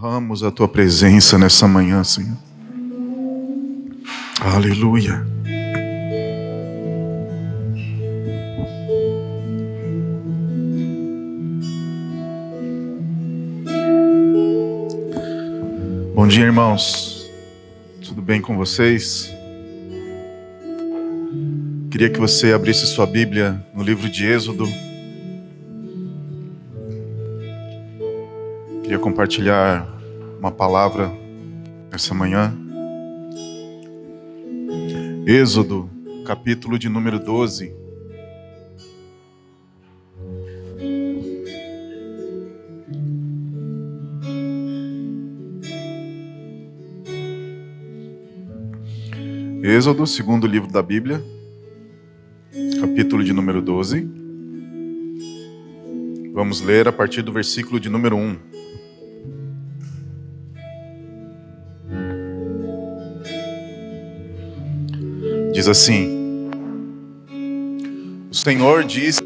honramos a Tua presença nessa manhã, Senhor. Aleluia. Bom dia, irmãos. Tudo bem com vocês? Queria que você abrisse sua Bíblia no livro de Êxodo. Queria compartilhar uma palavra essa manhã. Êxodo, capítulo de número 12. Êxodo, segundo livro da Bíblia, capítulo de número 12. Vamos ler a partir do versículo de número 1. Diz assim: O Senhor disse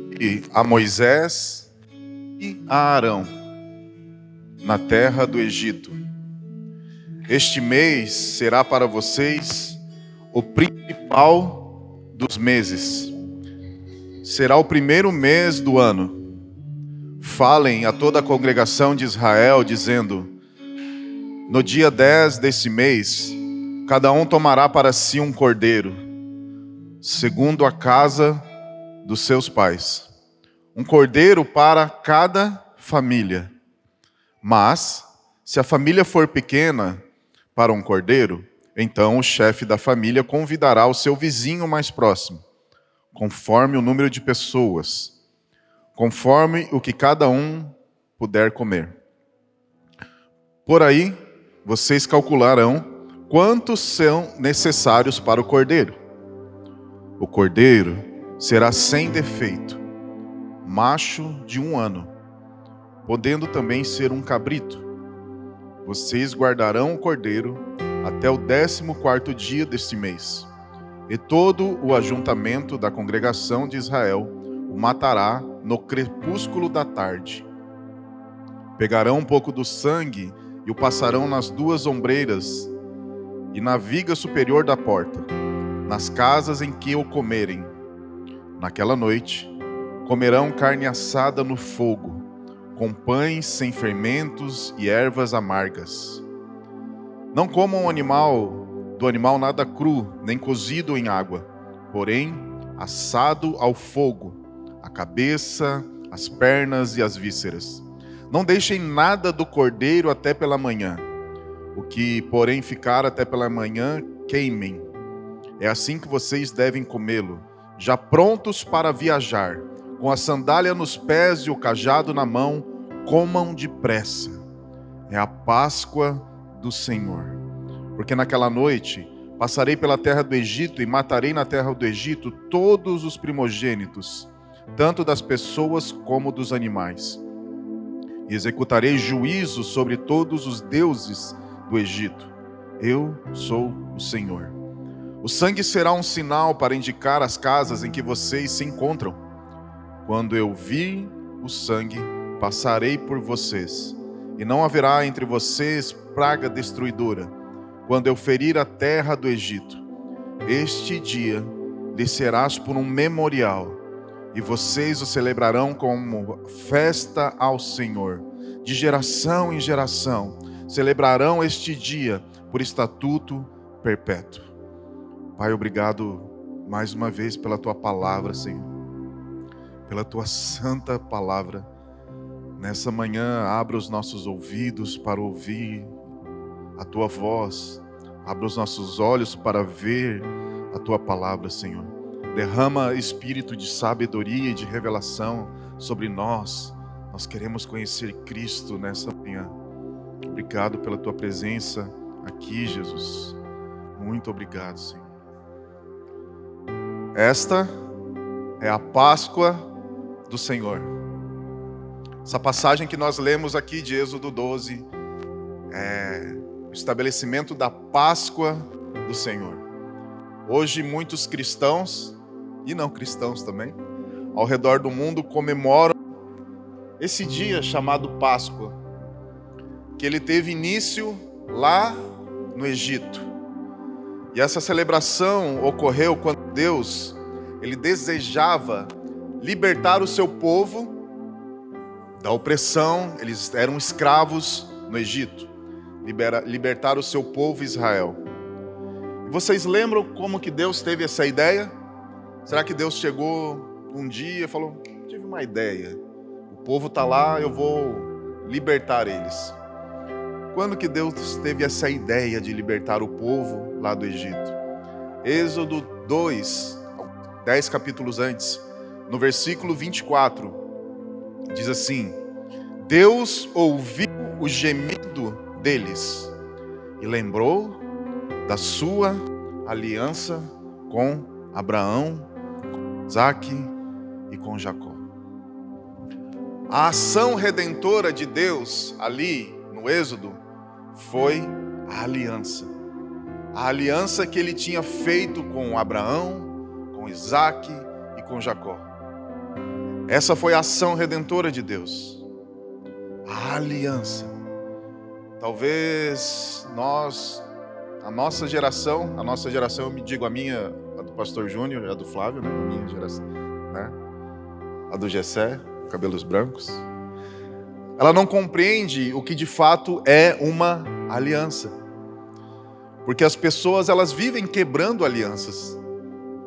a Moisés e a Arão, na terra do Egito: Este mês será para vocês o principal dos meses. Será o primeiro mês do ano. Falem a toda a congregação de Israel, dizendo: No dia 10 desse mês, cada um tomará para si um cordeiro, segundo a casa dos seus pais. Um cordeiro para cada família. Mas, se a família for pequena para um cordeiro, então o chefe da família convidará o seu vizinho mais próximo, conforme o número de pessoas, conforme o que cada um puder comer. Por aí, vocês calcularão quantos são necessários para o cordeiro. O cordeiro será sem defeito, macho de 1 ano, podendo também ser um cabrito. Vocês guardarão o cordeiro até o 14º dia deste mês, e todo o ajuntamento da congregação de Israel o matará no crepúsculo da tarde. Pegarão um pouco do sangue e o passarão nas 2 ombreiras e na viga superior da porta, nas casas em que o comerem. Naquela noite, comerão carne assada no fogo, com pães sem fermentos e ervas amargas. Não comam do animal nada cru, nem cozido em água, porém assado ao fogo, a cabeça, as pernas e as vísceras. Não deixem nada do cordeiro até pela manhã. O que, porém, ficar até pela manhã, queimem. É assim que vocês devem comê-lo, já prontos para viajar, com a sandália nos pés e o cajado na mão, comam depressa. É a Páscoa do Senhor. Porque naquela noite passarei pela terra do Egito e matarei na terra do Egito todos os primogênitos, tanto das pessoas como dos animais. E executarei juízo sobre todos os deuses do Egito. Eu sou o Senhor. O sangue será um sinal para indicar as casas em que vocês se encontram. Quando eu vir o sangue, passarei por vocês, e não haverá entre vocês praga destruidora, quando eu ferir a terra do Egito. Este dia lhe serás por um memorial, e vocês o celebrarão como festa ao Senhor. De geração em geração celebrarão este dia por estatuto perpétuo. Pai, obrigado mais uma vez pela Tua palavra, Senhor, pela Tua santa palavra. Nessa manhã, abra os nossos ouvidos para ouvir a Tua voz, abra os nossos olhos para ver a Tua palavra, Senhor. Derrama espírito de sabedoria e de revelação sobre nós. Nós queremos conhecer Cristo nessa manhã. Obrigado pela Tua presença aqui, Jesus. Muito obrigado, Senhor. Esta é a Páscoa do Senhor. Essa passagem que nós lemos aqui de Êxodo 12 é o estabelecimento da Páscoa do Senhor. Hoje muitos cristãos, e não cristãos também, ao redor do mundo comemoram esse dia chamado Páscoa. que ele teve início lá no Egito. E essa celebração ocorreu quando Deus, ele desejava libertar o seu povo da opressão. Eles eram escravos no Egito. Libertar o seu povo Israel. E vocês lembram como que Deus teve essa ideia? Será que Deus chegou um dia e falou: tive uma ideia, o povo está lá, eu vou libertar eles? Quando que Deus teve essa ideia de libertar o povo lá do Egito? Êxodo 2, 10 capítulos antes, no versículo 24, diz assim: Deus ouviu o gemido deles e lembrou da sua aliança com Abraão, com Isaque e com Jacó. A ação redentora de Deus ali no Êxodo foi a aliança. A aliança que ele tinha feito com Abraão, com Isaque e com Jacó. Essa foi a ação redentora de Deus. A aliança. Talvez a nossa geração, eu me digo a minha, a do pastor Júnior, a do Flávio, né? A minha geração, né? A do Gessé, cabelos brancos. Ela não compreende o que de fato é uma aliança. Porque as pessoas, elas vivem quebrando alianças,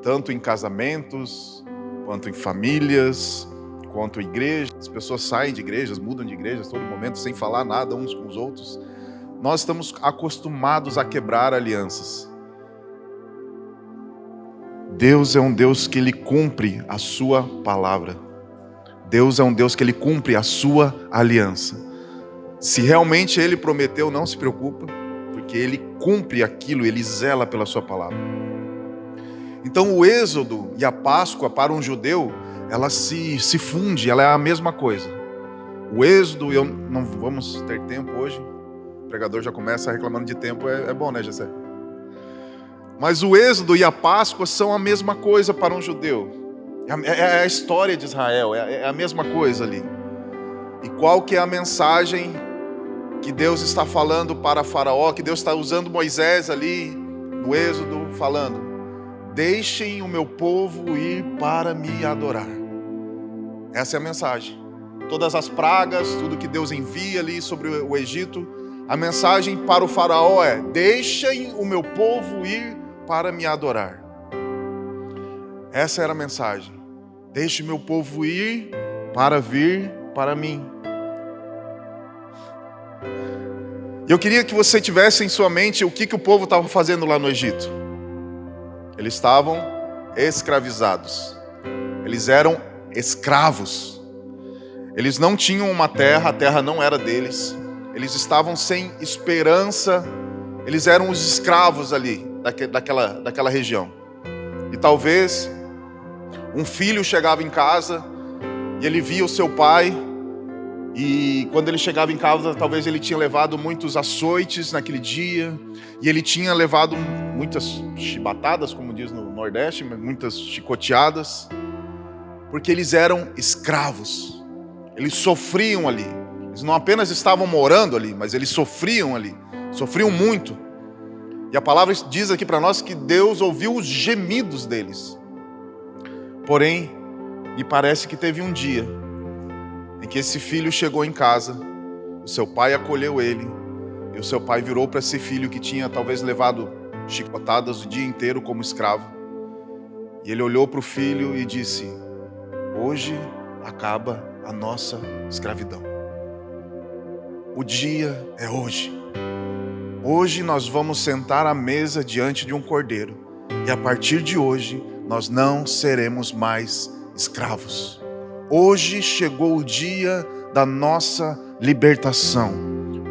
tanto em casamentos, quanto em famílias, quanto em igrejas. As pessoas saem de igrejas, mudam de igrejas todo momento, sem falar nada uns com os outros. Nós estamos acostumados a quebrar alianças. Deus é um Deus que Ele cumpre a sua palavra. Deus é um Deus que Ele cumpre a sua aliança. Se realmente Ele prometeu, não se preocupa, porque Ele cumpre aquilo, Ele zela pela sua palavra. Então o Êxodo e a Páscoa para um judeu, ela se funde, ela é a mesma coisa. O Êxodo, não vamos ter tempo hoje, o pregador já começa reclamando de tempo, é bom, né, Jessé? Mas o Êxodo e a Páscoa são a mesma coisa para um judeu. É a história de Israel, é a mesma coisa ali. E qual que é a mensagem que Deus está falando para Faraó, que Deus está usando Moisés ali no Êxodo, falando: deixem o meu povo ir para me adorar. Essa é a mensagem. Todas as pragas, tudo que Deus envia ali sobre o Egito, a mensagem para o Faraó é: deixem o meu povo ir para me adorar. Essa era a mensagem. Deixe o meu povo ir para vir para mim. E eu queria que você tivesse em sua mente o que o povo estava fazendo lá no Egito. Eles estavam escravizados. Eles eram escravos. Eles não tinham uma terra, a terra não era deles. Eles estavam sem esperança. Eles eram os escravos ali, daquela região. E talvez um filho chegava em casa e ele via o seu pai, e quando ele chegava em casa, talvez ele tinha levado muitos açoites naquele dia, e ele tinha levado muitas chibatadas, como diz no Nordeste, muitas chicoteadas, porque eles eram escravos. Eles sofriam ali. Eles não apenas estavam morando ali, mas eles sofriam ali, sofriam muito. E a palavra diz aqui para nós que Deus ouviu os gemidos deles. Porém, me parece que teve um dia em que esse filho chegou em casa, o seu pai acolheu ele, e o seu pai virou para esse filho que tinha talvez levado chicotadas o dia inteiro como escravo. E ele olhou para o filho e disse: hoje acaba a nossa escravidão. O dia é hoje. Hoje nós vamos sentar à mesa diante de um cordeiro. E a partir de hoje, nós não seremos mais escravos. Hoje chegou o dia da nossa libertação.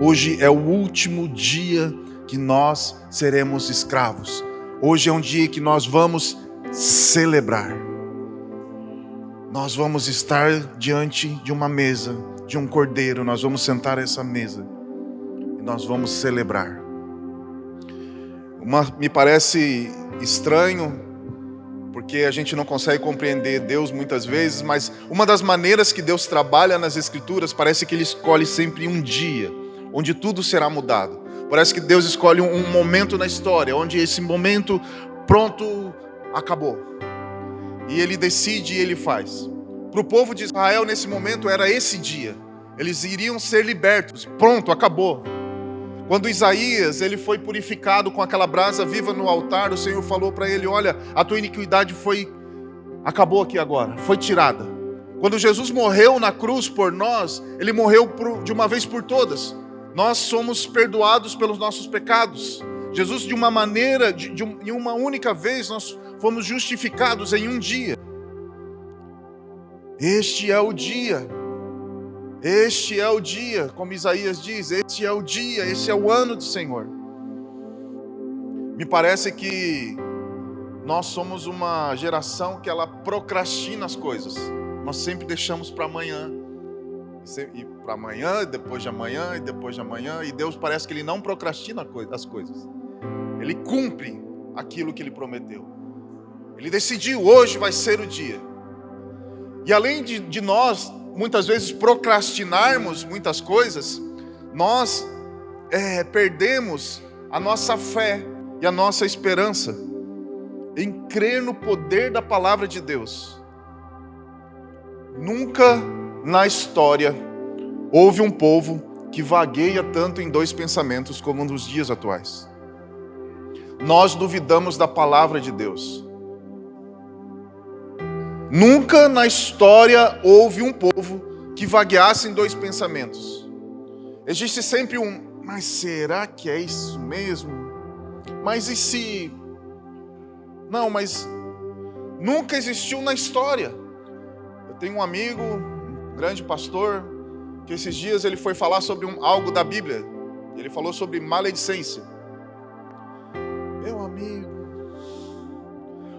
Hoje é o último dia que nós seremos escravos. Hoje é um dia que nós vamos celebrar. Nós vamos estar diante de uma mesa, de um cordeiro. Nós vamos sentar a essa mesa e nós vamos celebrar. Me parece estranho, porque a gente não consegue compreender Deus muitas vezes, mas uma das maneiras que Deus trabalha nas Escrituras, parece que Ele escolhe sempre um dia, onde tudo será mudado. Parece que Deus escolhe um momento na história, onde esse momento, pronto, acabou. E Ele decide e Ele faz. Para o povo de Israel, nesse momento, era esse dia. Eles iriam ser libertos. Pronto, acabou. Quando Isaías ele foi purificado com aquela brasa viva no altar, o Senhor falou para ele: olha, a tua iniquidade acabou aqui agora, foi tirada. Quando Jesus morreu na cruz por nós, Ele morreu de uma vez por todas. Nós somos perdoados pelos nossos pecados. Jesus, de uma maneira, em uma única vez, nós fomos justificados em um dia. Este é o dia. Este é o dia, como Isaías diz, este é o dia, este é o ano do Senhor. Me parece que nós somos uma geração que ela procrastina as coisas. Nós sempre deixamos para amanhã. E para amanhã, depois de amanhã, e depois de amanhã. E Deus parece que Ele não procrastina as coisas. Ele cumpre aquilo que Ele prometeu. Ele decidiu, hoje vai ser o dia. E além de nós, muitas vezes, procrastinarmos muitas coisas, nós perdemos a nossa fé e a nossa esperança em crer no poder da palavra de Deus. Nunca na história houve um povo que vagueia tanto em dois pensamentos como nos dias atuais. Nós duvidamos da palavra de Deus. Nunca na história houve um povo que vagueasse em dois pensamentos. Existe sempre mas será que é isso mesmo? Mas e se... Não, mas nunca existiu na história. Eu tenho um amigo, um grande pastor, que esses dias ele foi falar sobre algo da Bíblia. Ele falou sobre maledicência. Meu amigo,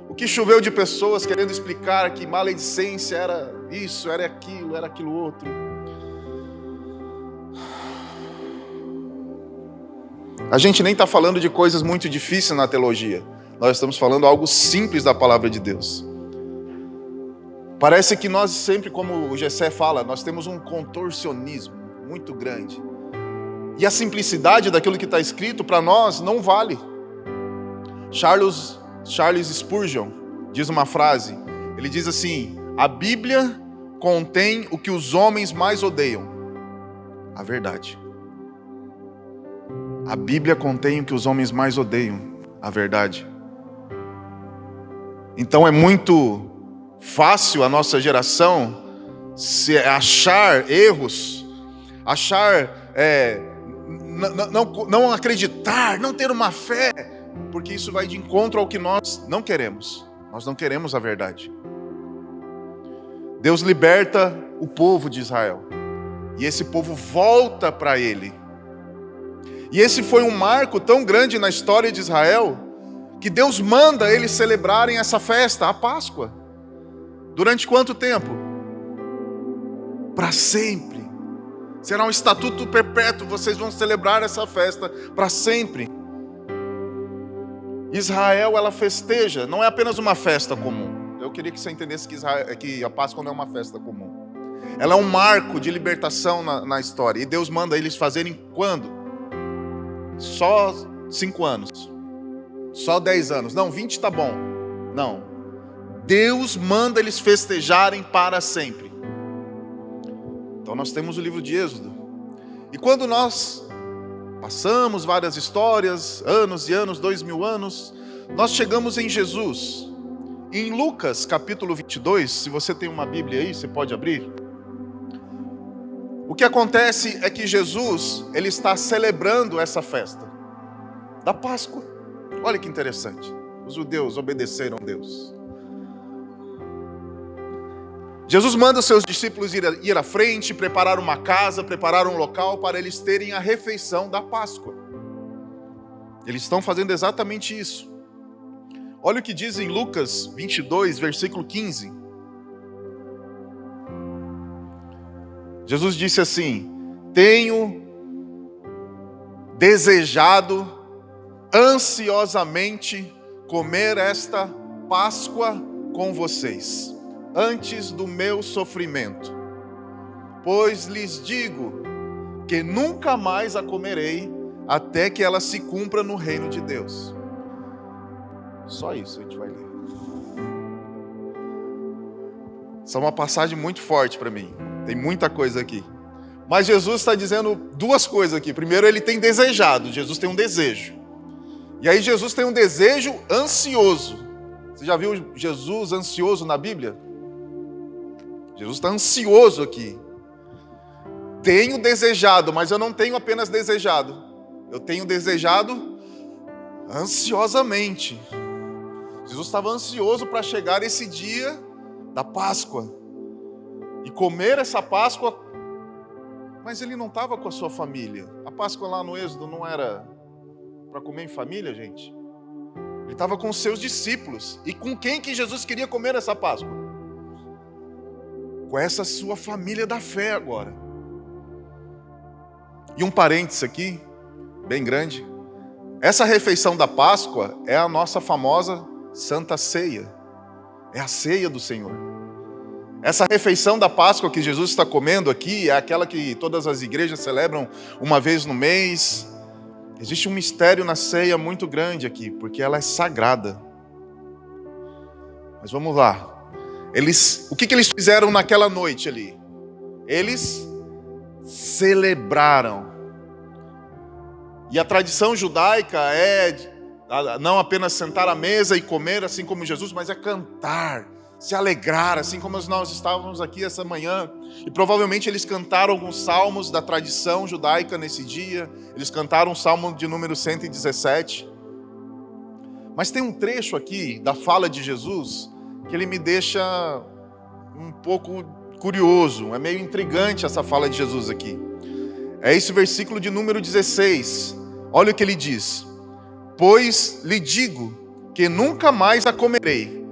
o que choveu de pessoas querendo explicar que maledicência era isso, era aquilo outro. A gente nem está falando de coisas muito difíceis na teologia. Nós estamos falando algo simples da palavra de Deus. Parece que nós sempre, como o Gessé fala, nós temos um contorcionismo muito grande. E a simplicidade daquilo que está escrito para nós não vale. Charles Spurgeon diz uma frase, ele diz assim: a Bíblia contém o que os homens mais odeiam, a verdade. A Bíblia contém o que os homens mais odeiam, a verdade. Então é muito fácil a nossa geração achar erros, não acreditar, não ter uma fé, porque isso vai de encontro ao que nós não queremos. Nós não queremos a verdade. Deus liberta o povo de Israel, e esse povo volta para Ele. E esse foi um marco tão grande na história de Israel, que Deus manda eles celebrarem essa festa, a Páscoa. Durante quanto tempo? Para sempre. Será um estatuto perpétuo, vocês vão celebrar essa festa para sempre. Israel, ela festeja, não é apenas uma festa comum. Eu queria que você entendesse que a Páscoa não é uma festa comum. Ela é um marco de libertação na história. E Deus manda eles fazerem quando? Só 5 anos. Só 10 anos. Não, 20 tá bom. Não. Deus manda eles festejarem para sempre. Então nós temos o livro de Êxodo. E quando nós passamos várias histórias, anos e anos, 2000 anos, nós chegamos em Jesus. Em Lucas capítulo 22, se você tem uma Bíblia aí, você pode abrir. O que acontece é que Jesus, ele está celebrando essa festa da Páscoa. Olha que interessante. Os judeus obedeceram a Deus. Jesus manda os seus discípulos ir à frente, preparar uma casa, preparar um local para eles terem a refeição da Páscoa. Eles estão fazendo exatamente isso. Olha o que diz em Lucas 22, versículo 15. Jesus disse assim: tenho desejado ansiosamente comer esta Páscoa com vocês, antes do meu sofrimento. Pois lhes digo que nunca mais a comerei, até que ela se cumpra no reino de Deus. Só isso a gente vai ler. Essa é uma passagem muito forte para mim. Tem muita coisa aqui. Mas Jesus está dizendo duas coisas aqui. Primeiro, ele tem desejado. Jesus tem um desejo. E aí Jesus tem um desejo ansioso. Você já viu Jesus ansioso na Bíblia? Jesus está ansioso aqui. Tenho desejado, mas eu não tenho apenas desejado. Eu tenho desejado ansiosamente. Jesus estava ansioso para chegar esse dia da Páscoa e comer essa Páscoa, mas ele não estava com a sua família. A Páscoa lá no Êxodo não era para comer em família, gente. Ele estava com os seus discípulos. E com quem que Jesus queria comer essa Páscoa? Com essa sua família da fé agora. E um parênteses aqui, bem grande. Essa refeição da Páscoa é a nossa famosa Santa Ceia. É a ceia do Senhor. Essa refeição da Páscoa que Jesus está comendo aqui é aquela que todas as igrejas celebram uma vez no mês. Existe um mistério na ceia muito grande aqui, porque ela é sagrada. Mas vamos lá. O que eles fizeram naquela noite ali? Eles celebraram. E a tradição judaica é não apenas sentar à mesa e comer, assim como Jesus, mas é cantar, se alegrar, assim como nós estávamos aqui essa manhã. E provavelmente eles cantaram alguns salmos da tradição judaica nesse dia. Eles cantaram o salmo de número 117. Mas tem um trecho aqui da fala de Jesus que ele me deixa um pouco curioso. É meio intrigante essa fala de Jesus aqui. É esse versículo de número 16. Olha o que ele diz. Pois lhe digo que nunca mais a comerei,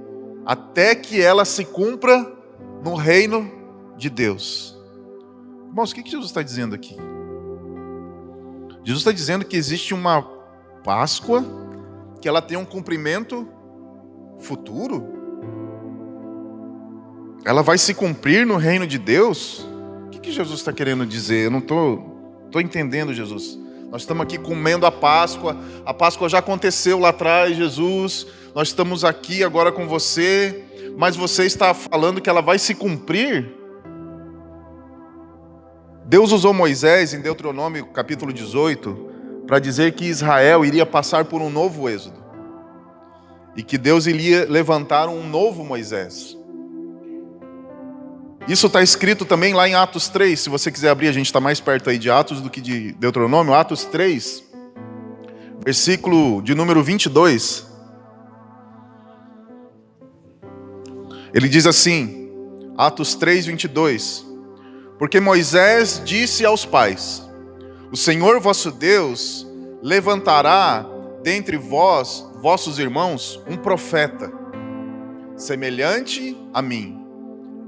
até que ela se cumpra no reino de Deus. Irmãos, o que Jesus está dizendo aqui? Jesus está dizendo que existe uma Páscoa, que ela tem um cumprimento futuro. Ela vai se cumprir no reino de Deus? O que Jesus está querendo dizer? Eu não estou entendendo, Jesus. Nós estamos aqui comendo a Páscoa já aconteceu lá atrás, Jesus, nós estamos aqui agora com você, mas você está falando que ela vai se cumprir? Deus usou Moisés em Deuteronômio capítulo 18, para dizer que Israel iria passar por um novo êxodo, e que Deus iria levantar um novo Moisés. Isso está escrito também lá em Atos 3, se você quiser abrir, a gente está mais perto aí de Atos do que de Deuteronômio. Atos 3, versículo de número 22. Ele diz assim, Atos 3, 22. Porque Moisés disse aos pais, o Senhor vosso Deus levantará dentre vós, vossos irmãos, um profeta, semelhante a mim.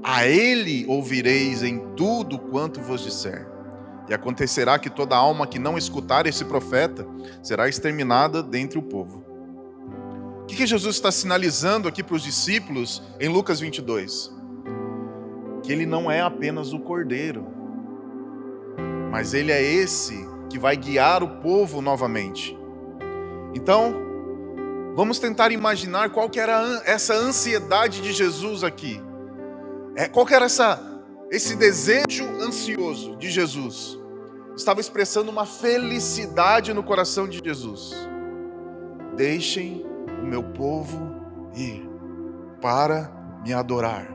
A ele ouvireis em tudo quanto vos disser. E acontecerá que toda alma que não escutar esse profeta será exterminada dentre o povo. O que Jesus está sinalizando aqui para os discípulos em Lucas 22? Que ele não é apenas o Cordeiro, mas ele é esse que vai guiar o povo novamente. Então, vamos tentar imaginar qual que era essa ansiedade de Jesus aqui. Qual que era esse desejo ansioso de Jesus? Estava expressando uma felicidade no coração de Jesus. Deixem o meu povo ir para me adorar.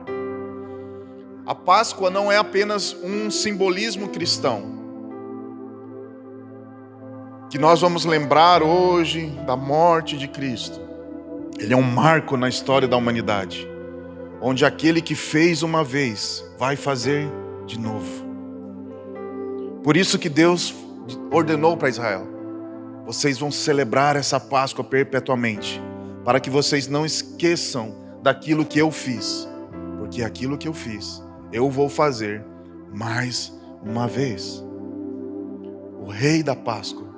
A Páscoa não é apenas um simbolismo cristão, que nós vamos lembrar hoje da morte de Cristo. Ele é um marco na história da humanidade, onde aquele que fez uma vez vai fazer de novo. Por isso que Deus ordenou para Israel: vocês vão celebrar essa Páscoa perpetuamente, para que vocês não esqueçam daquilo que eu fiz, porque aquilo que eu fiz, eu vou fazer mais uma vez. O Rei da Páscoa,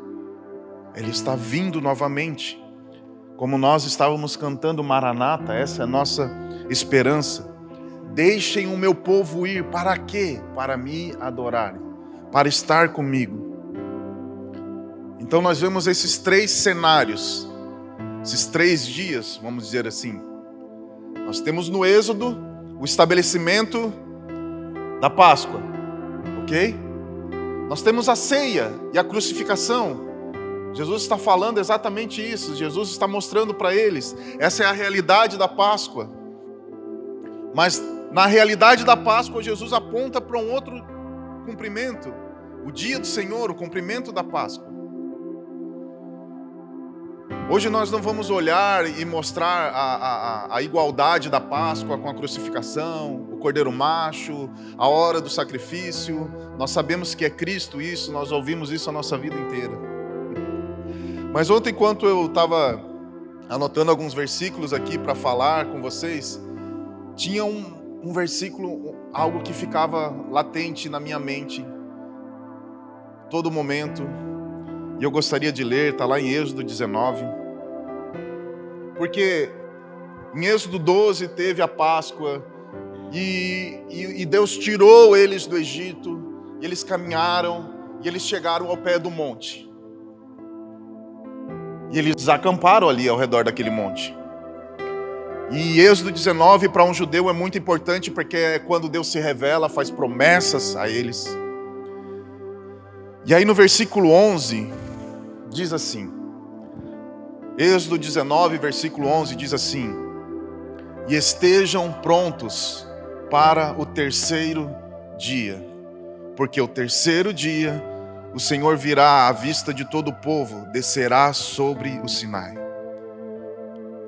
ele está vindo novamente. Como nós estávamos cantando Maranata, essa é a nossa esperança. Deixem o meu povo ir, para quê? Para me adorarem. para estar comigo. Então nós vemos esses 3 cenários, esses 3 dias, vamos dizer assim. Nós temos no Êxodo o estabelecimento da Páscoa, ok? Nós temos a ceia e a crucificação. Jesus está falando exatamente isso. Jesus está mostrando para eles. Essa é a realidade da Páscoa. Mas na realidade da Páscoa, Jesus aponta para um outro cumprimento. O dia do Senhor, o cumprimento da Páscoa. Hoje nós não vamos olhar e mostrar a igualdade da Páscoa com a crucificação, o cordeiro macho, a hora do sacrifício. Nós sabemos que é Cristo isso, nós ouvimos isso a nossa vida inteira. Mas ontem, enquanto eu estava anotando alguns versículos aqui para falar com vocês, tinha um versículo, algo que ficava latente na minha mente todo momento, e eu gostaria de ler, está lá em Êxodo 19, porque em Êxodo 12 teve a Páscoa, e Deus tirou eles do Egito, e eles caminharam, e eles chegaram ao pé do monte, e eles acamparam ali ao redor daquele monte. E Êxodo 19 para um judeu é muito importante, porque é quando Deus se revela, faz promessas a eles. E aí no versículo 11, diz assim, Êxodo 19, versículo 11, diz assim: e estejam prontos para o 3º dia, porque o 3º dia o Senhor virá à vista de todo o povo, descerá sobre o Sinai.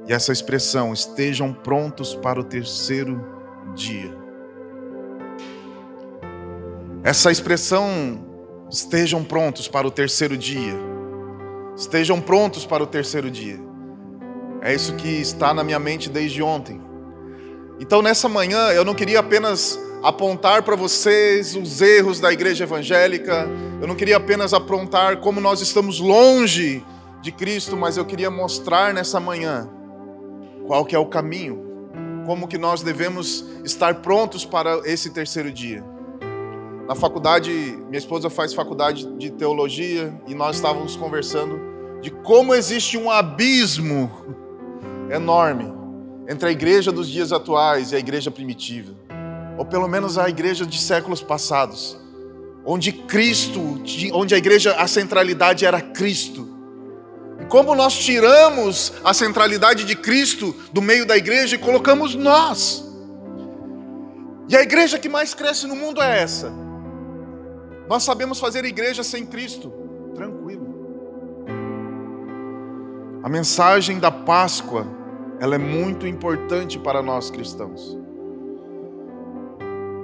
E essa expressão, estejam prontos para o 3º dia. Essa expressão, estejam prontos para o 3º dia. Estejam prontos para o 3º dia. É isso que está na minha mente desde ontem. Então nessa manhã eu não queria apenas apontar para vocês os erros da igreja evangélica. Eu não queria apenas apontar como nós estamos longe de Cristo, mas eu queria mostrar nessa manhã qual que é o caminho, como que nós devemos estar prontos para esse 3º dia. Na faculdade, minha esposa faz faculdade de teologia, e nós estávamos conversando de como existe um abismo enorme entre a igreja dos dias atuais e a igreja primitiva, ou pelo menos a igreja de séculos passados, onde a igreja, a centralidade era Cristo. E como nós tiramos a centralidade de Cristo do meio da igreja e colocamos nós. E a igreja que mais cresce no mundo é essa. Nós sabemos fazer igreja sem Cristo, tranquilo. A mensagem da Páscoa, ela é muito importante para nós cristãos.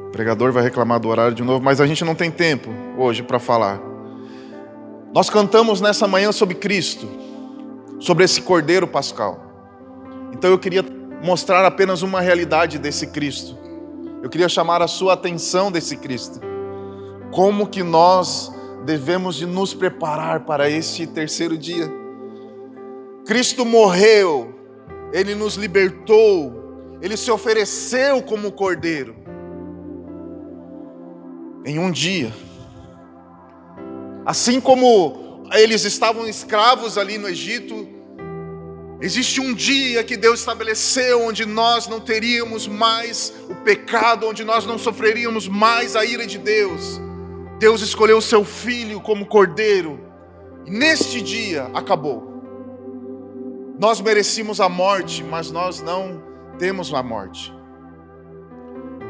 O pregador vai reclamar do horário de novo, mas a gente não tem tempo hoje para falar. Nós cantamos nessa manhã sobre Cristo, sobre esse Cordeiro Pascal. Então eu queria mostrar apenas uma realidade desse Cristo. Eu queria chamar a sua atenção desse Cristo. Como que nós devemos de nos preparar para este 3º dia. Cristo morreu, Ele nos libertou, Ele se ofereceu como Cordeiro. Em um dia. Assim como eles estavam escravos ali no Egito, existe um dia que Deus estabeleceu onde nós não teríamos mais o pecado, onde nós não sofreríamos mais a ira de Deus. Deus escolheu o seu Filho como Cordeiro, e neste dia acabou. Nós merecíamos a morte, mas nós não temos a morte.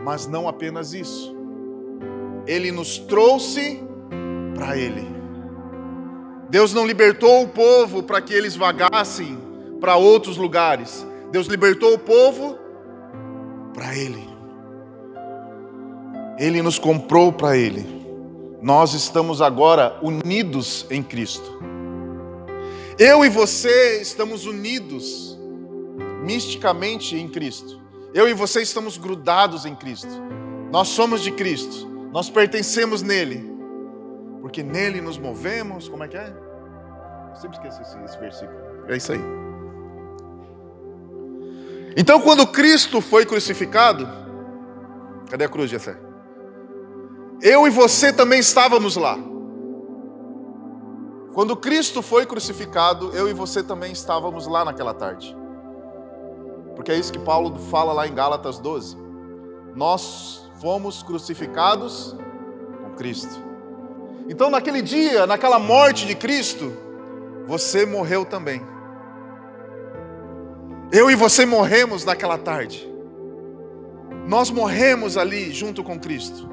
Mas não apenas isso, Ele nos trouxe para Ele. Deus não libertou o povo para que eles vagassem para outros lugares. Deus libertou o povo para Ele. Ele nos comprou para Ele. Nós estamos agora unidos em Cristo. Eu e você estamos unidos misticamente em Cristo. Eu e você estamos grudados em Cristo. Nós somos de Cristo. Nós pertencemos nele. Porque nele nos movemos. Como é que é? Eu sempre esqueço esse versículo. É isso aí. Então quando Cristo foi crucificado, cadê a cruz, Jessé? Eu e você também estávamos lá. Quando Cristo foi crucificado, eu e você também estávamos lá naquela tarde. Porque é isso que Paulo fala lá em Gálatas 12. Nós fomos crucificados com Cristo. Então naquele dia, naquela morte de Cristo, você morreu também. Eu e você morremos naquela tarde. Nós morremos ali junto com Cristo.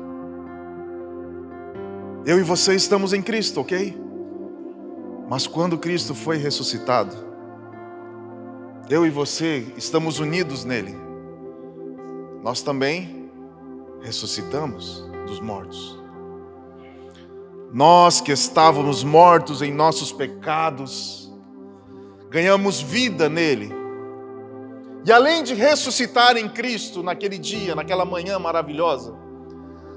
Eu e você estamos em Cristo, ok? Mas quando Cristo foi ressuscitado, eu e você estamos unidos nele. Nós também ressuscitamos dos mortos. Nós que estávamos mortos em nossos pecados, ganhamos vida nele. E além de ressuscitar em Cristo naquele dia, naquela manhã maravilhosa,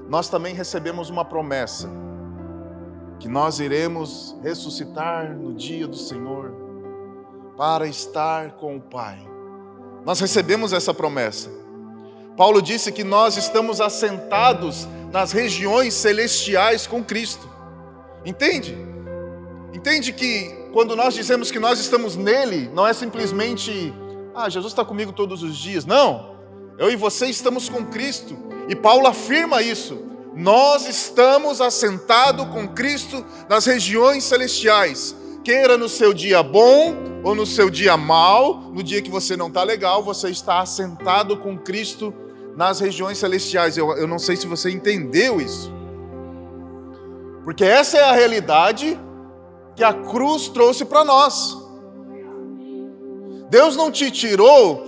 nós também recebemos uma promessa, que nós iremos ressuscitar no dia do Senhor, para estar com o Pai. Nós recebemos essa promessa. Paulo disse que nós estamos assentados nas regiões celestiais com Cristo. Entende? Entende que quando nós dizemos que nós estamos nele, não é simplesmente, Jesus está comigo todos os dias. Não, eu e você estamos com Cristo. E Paulo afirma isso. Nós estamos assentados com Cristo nas regiões celestiais. Queira no seu dia bom ou no seu dia mau, no dia que você não está legal, você está assentado com Cristo nas regiões celestiais. Eu não sei se você entendeu isso. Porque essa é a realidade que a cruz trouxe para nós. Deus não te tirou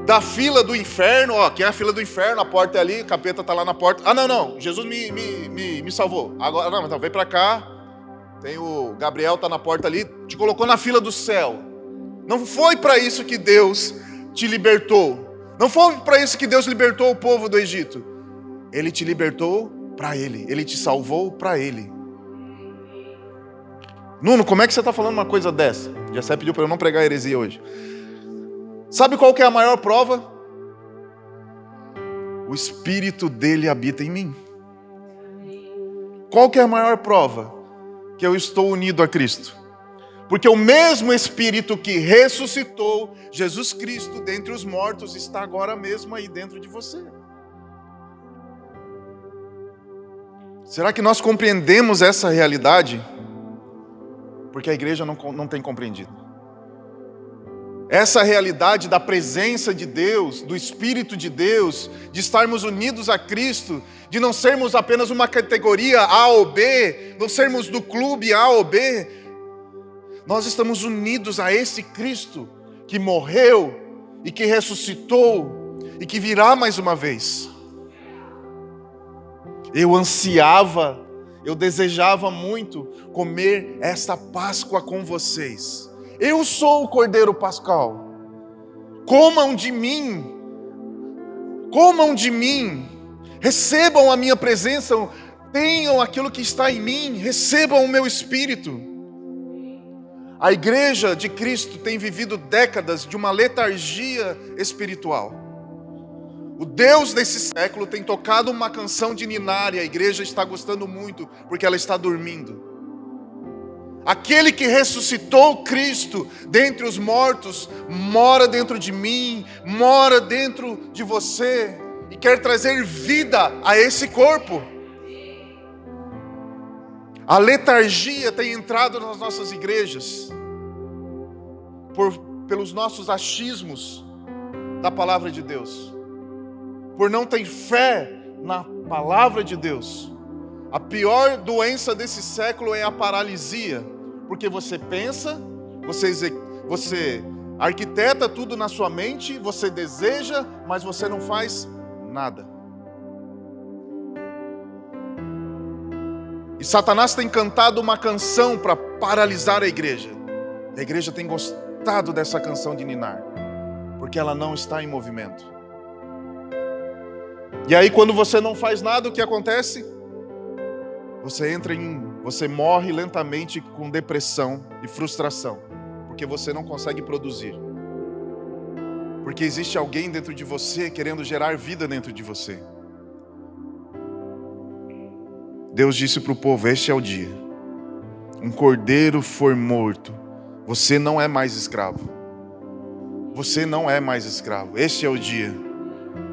da fila do inferno, aqui é a fila do inferno, a porta é ali, o capeta está lá na porta. Não, Jesus me salvou. Agora, não, então vem para cá, tem o Gabriel, está na porta ali, te colocou na fila do céu. Não foi para isso que Deus te libertou. Não foi para isso que Deus libertou o povo do Egito. Ele te libertou para Ele, Ele te salvou para Ele. Nuno, como é que você está falando uma coisa dessa? Jessé pediu para eu não pregar heresia hoje. Sabe qual que é a maior prova? O Espírito dele habita em mim. Qual que é a maior prova? Que eu estou unido a Cristo. Porque o mesmo Espírito que ressuscitou Jesus Cristo dentre os mortos está agora mesmo aí dentro de você. Será que nós compreendemos essa realidade? Porque a igreja não tem compreendido. Essa realidade da presença de Deus, do Espírito de Deus, de estarmos unidos a Cristo, de não sermos apenas uma categoria A ou B, não sermos do clube A ou B, nós estamos unidos a esse Cristo que morreu e que ressuscitou e que virá mais uma vez. Eu ansiava, eu desejava muito comer esta Páscoa com vocês. Eu sou o Cordeiro Pascal. Comam de mim. Comam de mim. Recebam a minha presença. Tenham aquilo que está em mim. Recebam o meu Espírito. A igreja de Cristo tem vivido décadas de uma letargia espiritual. O Deus desse século tem tocado uma canção de ninar e a igreja está gostando muito porque ela está dormindo. Aquele que ressuscitou Cristo dentre os mortos, mora dentro de mim, mora dentro de você e quer trazer vida a esse corpo. A letargia tem entrado nas nossas igrejas pelos nossos achismos da palavra de Deus, por não ter fé na palavra de Deus. A pior doença desse século é a paralisia, porque você pensa, você arquiteta tudo na sua mente, você deseja, mas você não faz nada. E Satanás tem cantado uma canção para paralisar a igreja. A igreja tem gostado dessa canção de ninar, porque ela não está em movimento. E aí quando você não faz nada, o que acontece? Você morre lentamente com depressão e frustração, porque você não consegue produzir. Porque existe alguém dentro de você querendo gerar vida dentro de você. Deus disse para o povo: este é o dia. Um cordeiro foi morto. Você não é mais escravo. Você não é mais escravo. Este é o dia.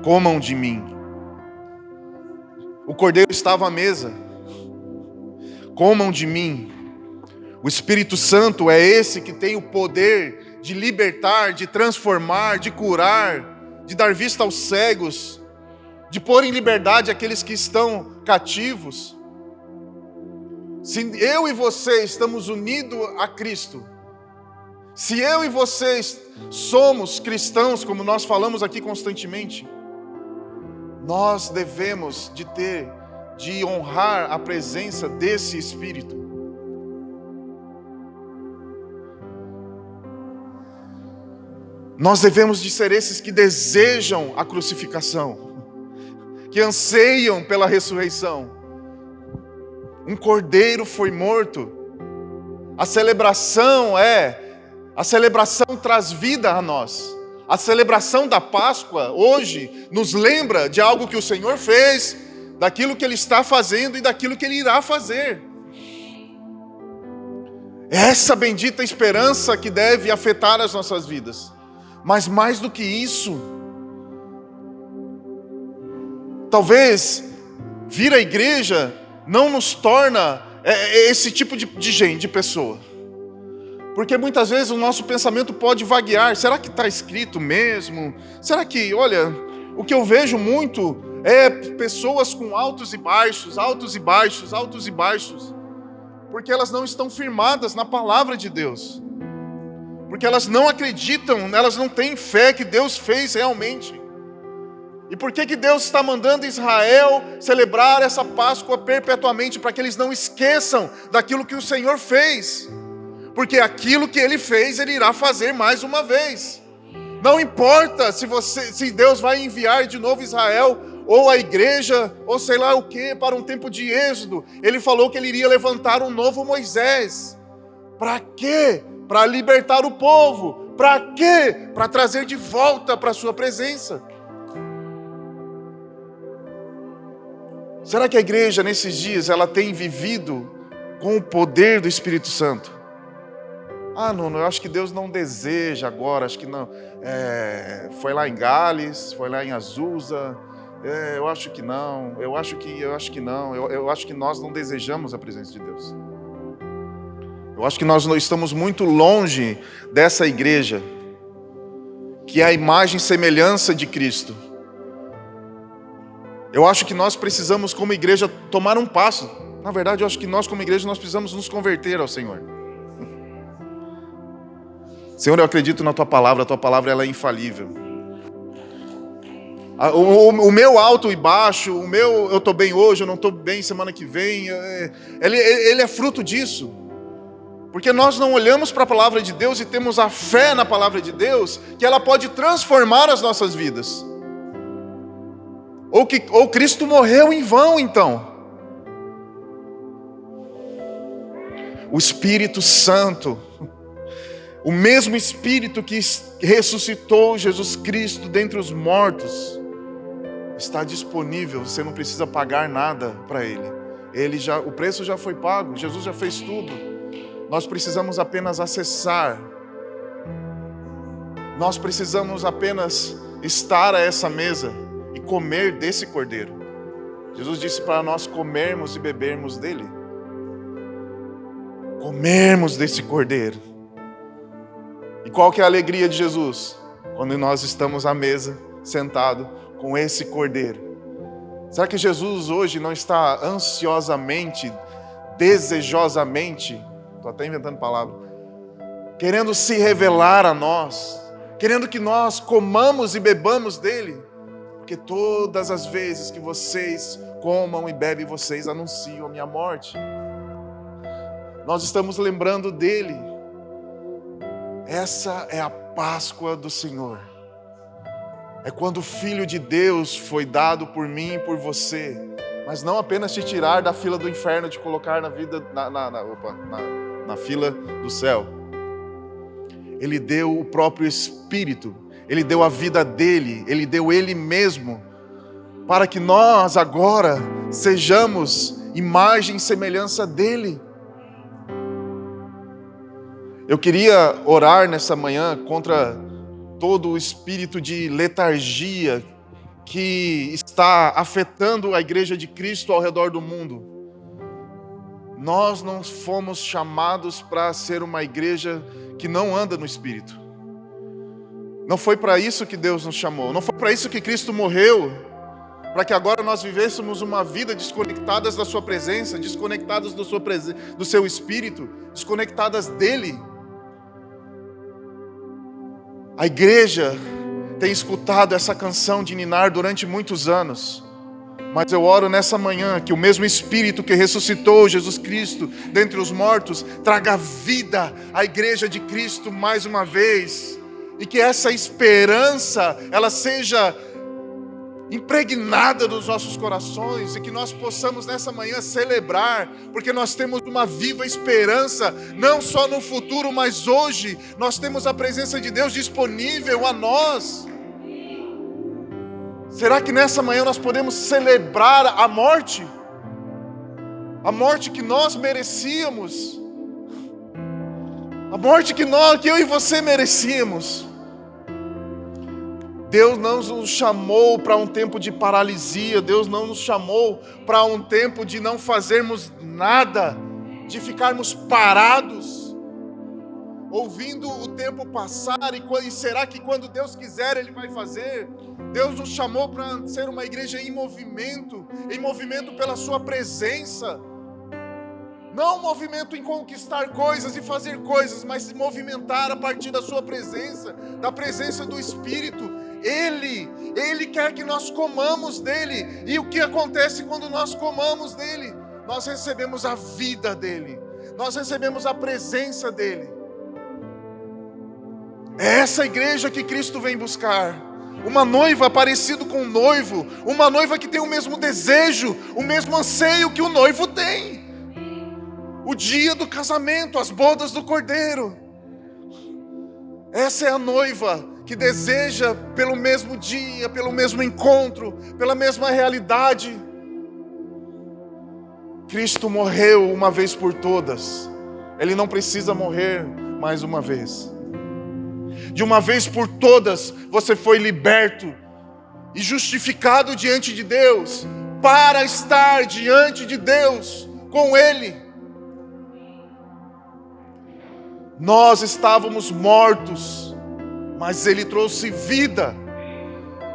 Comam de mim. O cordeiro estava à mesa. Comam de mim. O Espírito Santo é esse que tem o poder de libertar, de transformar, de curar, de dar vista aos cegos, de pôr em liberdade aqueles que estão cativos. Se eu e você estamos unidos a Cristo, se eu e vocês somos cristãos, como nós falamos aqui constantemente, nós devemos de honrar a presença desse Espírito. Nós devemos de ser esses que desejam a crucificação, que anseiam pela ressurreição. Um cordeiro foi morto. A celebração traz vida a nós. A celebração da Páscoa hoje nos lembra de algo que o Senhor fez, daquilo que Ele está fazendo e daquilo que Ele irá fazer. É essa bendita esperança que deve afetar as nossas vidas. Mas mais do que isso, talvez vir à igreja não nos torna esse tipo de gente, de pessoa. Porque muitas vezes o nosso pensamento pode vaguear. Será que está escrito mesmo? Será que, olha, o que eu vejo muito é pessoas com altos e baixos, altos e baixos, altos e baixos. Porque elas não estão firmadas na palavra de Deus. Porque elas não acreditam, elas não têm fé que Deus fez realmente. E por que Deus está mandando Israel celebrar essa Páscoa perpetuamente? Para que eles não esqueçam daquilo que o Senhor fez. Porque aquilo que Ele fez, Ele irá fazer mais uma vez. Não importa se Deus vai enviar de novo Israel, ou a igreja, ou sei lá o que, para um tempo de êxodo. Ele falou que Ele iria levantar um novo Moisés. Para quê? Para libertar o povo. Para quê? Para trazer de volta para a sua presença. Será que a igreja nesses dias ela tem vivido com o poder do Espírito Santo? Não, eu acho que Deus não deseja agora, acho que não. Foi lá em Gales, foi lá em Azusa, eu acho que não, eu acho que não, eu acho que nós não desejamos a presença de Deus. Eu acho que nós não estamos muito longe dessa igreja, que é a imagem e semelhança de Cristo. Eu acho que nós precisamos, como igreja, tomar um passo. Na verdade, eu acho que nós, como igreja, nós precisamos nos converter ao Senhor. Senhor, eu acredito na Tua Palavra, a Tua Palavra ela é infalível. O meu alto e baixo, o meu eu estou bem hoje, eu não estou bem semana que vem, ele é fruto disso. Porque nós não olhamos para a Palavra de Deus e temos a fé na Palavra de Deus, que ela pode transformar as nossas vidas. Ou Cristo morreu em vão, então. O Espírito Santo, o mesmo Espírito que ressuscitou Jesus Cristo dentre os mortos, está disponível, você não precisa pagar nada para Ele. O preço já foi pago, Jesus já fez tudo. Nós precisamos apenas acessar. Nós precisamos apenas estar a essa mesa e comer desse cordeiro. Jesus disse para nós comermos e bebermos dele. Comermos desse cordeiro. E qual que é a alegria de Jesus? Quando nós estamos à mesa, sentado com esse cordeiro. Será que Jesus hoje não está ansiosamente, desejosamente, estou até inventando palavra, querendo se revelar a nós, querendo que nós comamos e bebamos dele? Porque todas as vezes que vocês comam e bebem, vocês anunciam a minha morte. Nós estamos lembrando dele. Essa é a Páscoa do Senhor. É quando o Filho de Deus foi dado por mim e por você. Mas não apenas te tirar da fila do inferno, te colocar na fila do céu. Ele deu o próprio Espírito. Ele deu a vida dele. Ele deu ele mesmo. Para que nós agora sejamos imagem e semelhança dele. Eu queria orar nessa manhã contra todo o espírito de letargia que está afetando a igreja de Cristo ao redor do mundo. Nós não fomos chamados para ser uma igreja que não anda no Espírito. Não foi para isso que Deus nos chamou. Não foi para isso que Cristo morreu. Para que agora nós vivêssemos uma vida desconectadas da sua presença, desconectadas do seu Espírito, desconectadas dele. A igreja tem escutado essa canção de ninar durante muitos anos. Mas eu oro nessa manhã que o mesmo Espírito que ressuscitou Jesus Cristo dentre os mortos traga vida à igreja de Cristo mais uma vez. E que essa esperança, ela seja impregnada nos nossos corações. E que nós possamos nessa manhã celebrar, porque nós temos uma viva esperança, não só no futuro, mas hoje. Nós temos a presença de Deus disponível a nós. Será que nessa manhã nós podemos celebrar a morte? A morte que nós merecíamos. A morte que eu e você merecíamos. Deus não nos chamou para um tempo de paralisia. Deus não nos chamou para um tempo de não fazermos nada, de ficarmos parados, ouvindo o tempo passar. E será que quando Deus quiser Ele vai fazer? Deus nos chamou para ser uma igreja em movimento pela sua presença. Não um movimento em conquistar coisas e fazer coisas, mas se movimentar a partir da sua presença, da presença do Espírito. Ele quer que nós comamos dele. E o que acontece quando nós comamos dele? Nós recebemos a vida dele. Nós recebemos a presença dele. É essa igreja que Cristo vem buscar. Uma noiva parecida com o noivo. Uma noiva que tem o mesmo desejo, o mesmo anseio que o noivo tem. O dia do casamento, as bodas do Cordeiro. Essa é a noiva que deseja pelo mesmo dia, pelo mesmo encontro, pela mesma realidade. Cristo morreu uma vez por todas. Ele não precisa morrer mais uma vez. De uma vez por todas, você foi liberto e justificado diante de Deus, para estar diante de Deus com Ele. Nós estávamos mortos, mas Ele trouxe vida.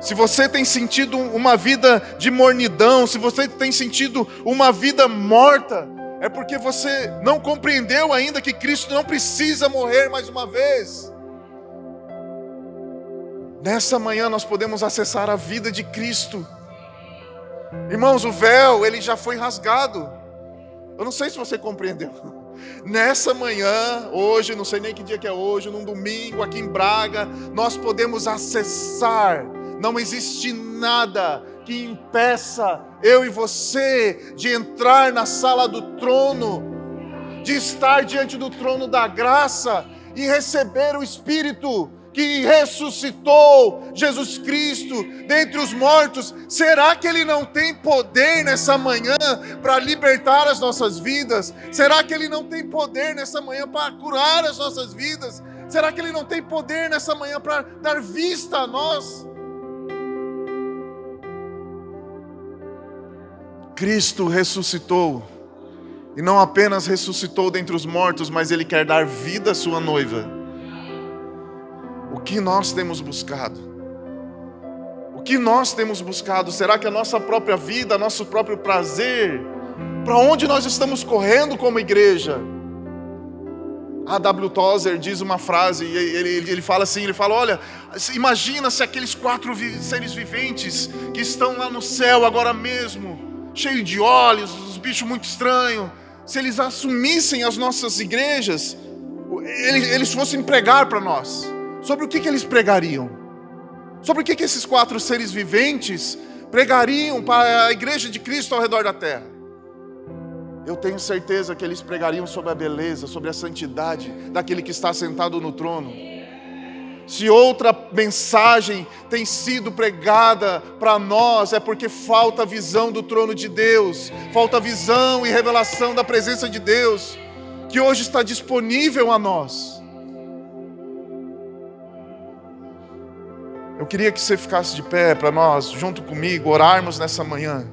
Se você tem sentido uma vida de mornidão, se você tem sentido uma vida morta, é porque você não compreendeu ainda que Cristo não precisa morrer mais uma vez. Nessa manhã nós podemos acessar a vida de Cristo. Irmãos, o véu, ele já foi rasgado. Eu não sei se você compreendeu. Nessa manhã, hoje, não sei nem que dia que é hoje, num domingo aqui em Braga, nós podemos acessar. Não existe nada que impeça eu e você de entrar na sala do trono, de estar diante do trono da graça e receber o Espírito que ressuscitou Jesus Cristo dentre os mortos. Será que Ele não tem poder nessa manhã para libertar as nossas vidas? Será que Ele não tem poder nessa manhã para curar as nossas vidas? Será que Ele não tem poder nessa manhã para dar vista a nós? Cristo ressuscitou, e não apenas ressuscitou dentre os mortos, mas Ele quer dar vida à sua noiva. O que nós temos buscado? O que nós temos buscado? Será que a nossa própria vida, nosso próprio prazer? Para onde nós estamos correndo como igreja? A W. Tozer diz uma frase, e ele fala assim, ele fala, olha, imagina se aqueles 4 seres viventes que estão lá no céu agora mesmo, cheio de olhos, os bichos muito estranhos, se eles assumissem as nossas igrejas, eles fossem pregar para nós. Sobre o que eles pregariam? Sobre o que esses 4 seres viventes pregariam para a igreja de Cristo ao redor da terra? Eu tenho certeza que eles pregariam sobre a beleza, sobre a santidade daquele que está sentado no trono. Se outra mensagem tem sido pregada para nós, é porque falta visão do trono de Deus, falta visão e revelação da presença de Deus, que hoje está disponível a nós. Eu queria que você ficasse de pé para nós, junto comigo, orarmos nessa manhã.